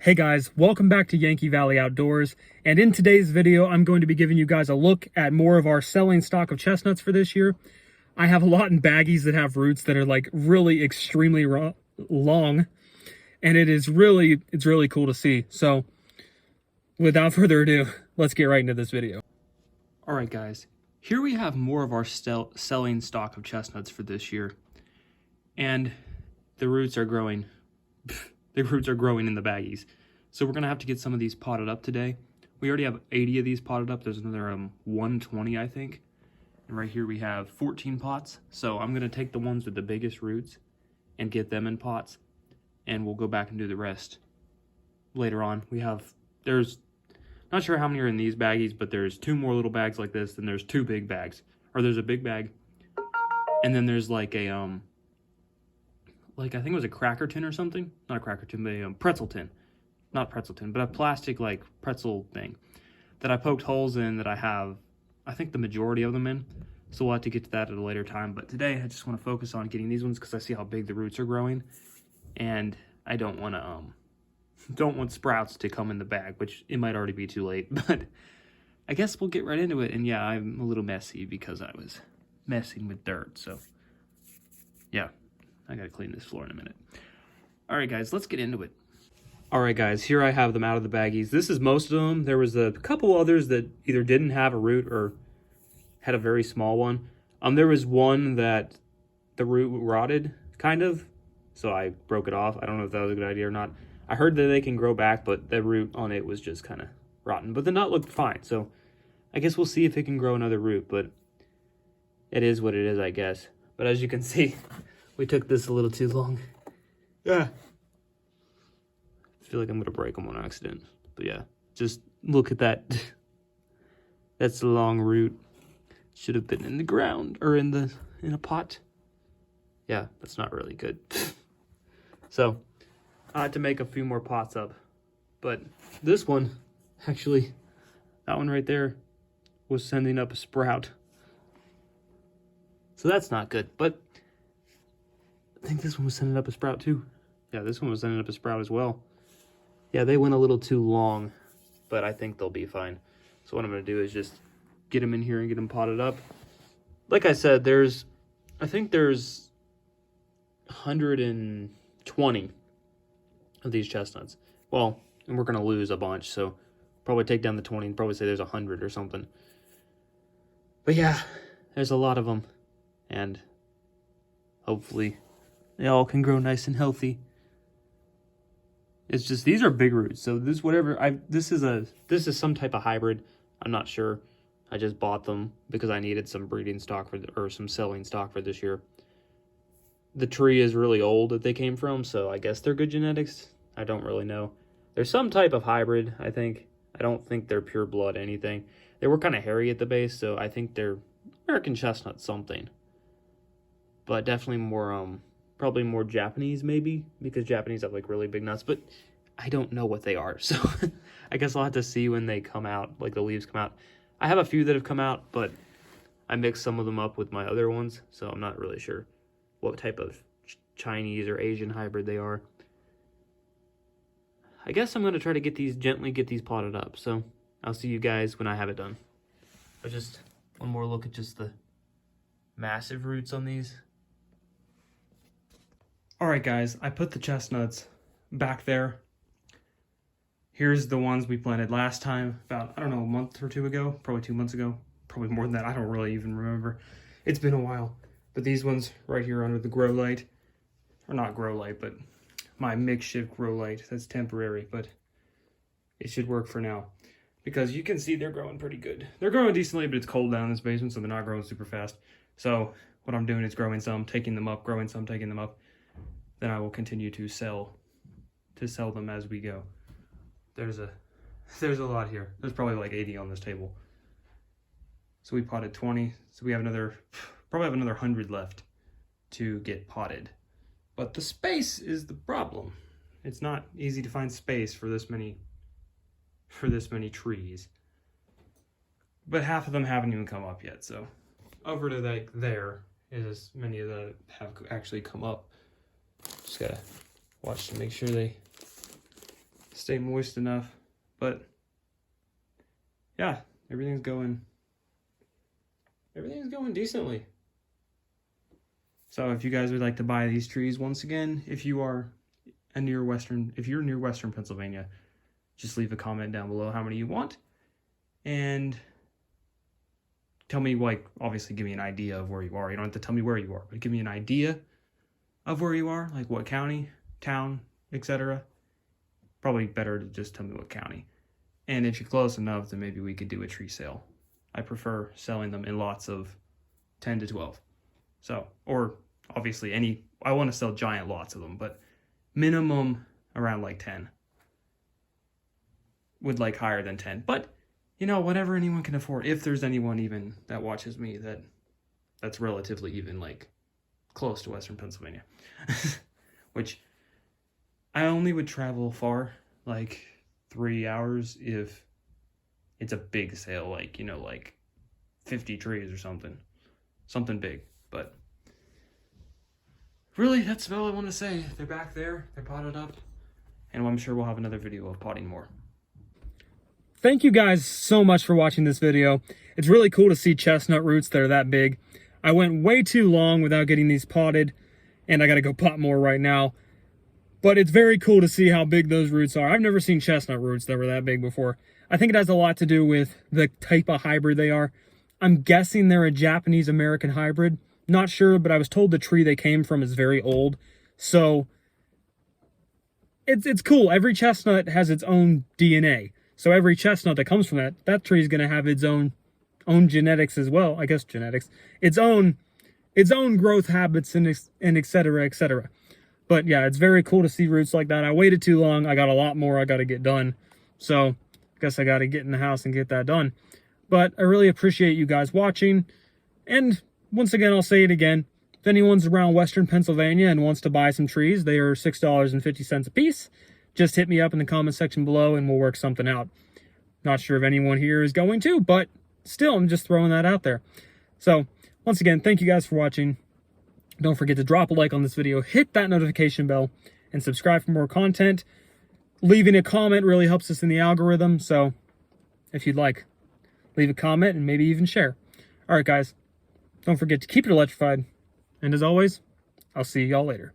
Hey guys, welcome back to Yankee Valley Outdoors, and in today's video I'm going to be giving you guys a look at more of our selling stock of chestnuts for this year. I have a lot in baggies that have roots that are like really extremely long, and it's really cool to see. So without further ado, let's get right into this video. Alright guys, here we have more of our selling stock of chestnuts for this year, and the roots are growing. The roots are growing in the baggies. So we're going to have to get some of these potted up today. We already have 80 of these potted up. There's another 120, I think. And right here we have 14 pots. So I'm going to take the ones with the biggest roots and get them in pots. And we'll go back and do the rest later on. There's not sure how many are in these baggies, but there's two more little bags like this. Then there's two big bags. Or there's a big bag. And then there's like a, I think it was a cracker tin or something. Not a cracker tin, but a pretzel tin. Not pretzel tin, but a plastic like pretzel thing that I poked holes in that I have, I think, the majority of them in. So we'll have to get to that at a later time. But today I just want to focus on getting these ones because I see how big the roots are growing. And I don't want sprouts to come in the bag, which it might already be too late. But I guess we'll get right into it. And yeah, I'm a little messy because I was messing with dirt. So yeah. I gotta clean this floor in a minute. All right, guys, let's get into it. All right, guys, here I have them out of the baggies. This is most of them. There was a couple others that either didn't have a root or had a very small one. There was one that the root rotted, kind of, so I broke it off. I don't know if that was a good idea or not. I heard that they can grow back, but the root on it was just kind of rotten. But the nut looked fine, so I guess we'll see if it can grow another root, but it is what it is, I guess. But as you can see, we took this a little too long. Yeah. I feel like I'm going to break them on accident. But yeah, just look at that. That's the long root. Should have been in the ground or in a pot. Yeah, that's not really good. So, I had to make a few more pots up. But this one, actually, that one right there was sending up a sprout. So that's not good, but I think this one was sending up a sprout too. Yeah, this one was sending up a sprout as well. Yeah, they went a little too long, but I think they'll be fine. So what I'm going to do is just get them in here and get them potted up. Like I said, I think there's 120 of these chestnuts. Well, and we're going to lose a bunch, so probably take down the 20 and probably say there's 100 or something. But yeah, there's a lot of them, and hopefully they all can grow nice and healthy. It's just, these are big roots. So this is some type of hybrid. I'm not sure. I just bought them because I needed some breeding stock or some selling stock for this year. The tree is really old that they came from, so I guess they're good genetics. I don't really know. There's some type of hybrid, I think. I don't think they're pure blood anything. They were kind of hairy at the base, so I think they're American chestnut something. But definitely more probably more Japanese, maybe, because Japanese have like really big nuts, but I don't know what they are, so I guess I'll have to see when they come out, like the leaves come out. I have a few that have come out, but I mixed some of them up with my other ones, so I'm not really sure what type of Chinese or Asian hybrid they are. I guess I'm going to try to gently get these potted up, so I'll see you guys when I have it done. But just one more look at just the massive roots on these. Alright guys, I put the chestnuts back there. Here's the ones we planted last time, about, I don't know, a month or two ago, probably 2 months ago, probably more than that, I don't really even remember. It's been a while. But these ones right here under the grow light, or not grow light, but my makeshift grow light, that's temporary, but it should work for now. Because you can see they're growing pretty good. They're growing decently, but it's cold down in this basement, so they're not growing super fast. So what I'm doing is growing some, taking them up, growing some, taking them up. Then I will continue to sell them as we go. There's a lot here. There's probably like 80 on this table. So we potted 20. So we have probably have another 100 left to get potted. But the space is the problem. It's not easy to find space for this many trees. But half of them haven't even come up yet. So over to like there is as many of that have actually come up. Just gotta watch to make sure they stay moist enough. But yeah, everything's going decently. So if you guys would like to buy these trees, once again, if you're near Western Pennsylvania, just leave a comment down below how many you want, and tell me, like, obviously give me an idea of where you are. You don't have to tell me where you are, but give me an idea of where you are, like what county, town, etc. Probably better to just tell me what county. And if you're close enough, then maybe we could do a tree sale. I prefer selling them in lots of 10 to 12. So, or obviously I want to sell giant lots of them, but minimum around like 10. Would like higher than 10, but you know, whatever anyone can afford. If there's anyone even that watches me that's relatively even like close to Western Pennsylvania, which I only would travel far, like 3 hours, if it's a big sale, like, you know, like 50 trees or something big. But really, that's all I want to say. They're back there, they're potted up, and I'm sure we'll have another video of potting more. Thank you guys so much for watching this video. It's really cool to see chestnut roots that are that big. I went way too long without getting these potted, and I gotta go pot more right now. But it's very cool to see how big those roots are. I've never seen chestnut roots that were that big before. I think it has a lot to do with the type of hybrid they are. I'm guessing they're a Japanese-American hybrid. Not sure, but I was told the tree they came from is very old. So it's cool. Every chestnut has its own DNA. So every chestnut that comes from that tree is going to have its own genetics as well. I guess genetics. Its own growth habits and et cetera, et cetera. But yeah, it's very cool to see roots like that. I waited too long. I got a lot more I got to get done. So I guess I got to get in the house and get that done. But I really appreciate you guys watching. And once again, I'll say it again. If anyone's around Western Pennsylvania and wants to buy some trees, they are $6.50 a piece. Just hit me up in the comment section below and we'll work something out. Not sure if anyone here is going to, but still, I'm just throwing that out there. So, once again, thank you guys for watching. Don't forget to drop a like on this video, hit that notification bell, and subscribe for more content. Leaving a comment really helps us in the algorithm, so if you'd like, leave a comment and maybe even share. Alright guys, don't forget to keep it electrified, and as always, I'll see y'all later.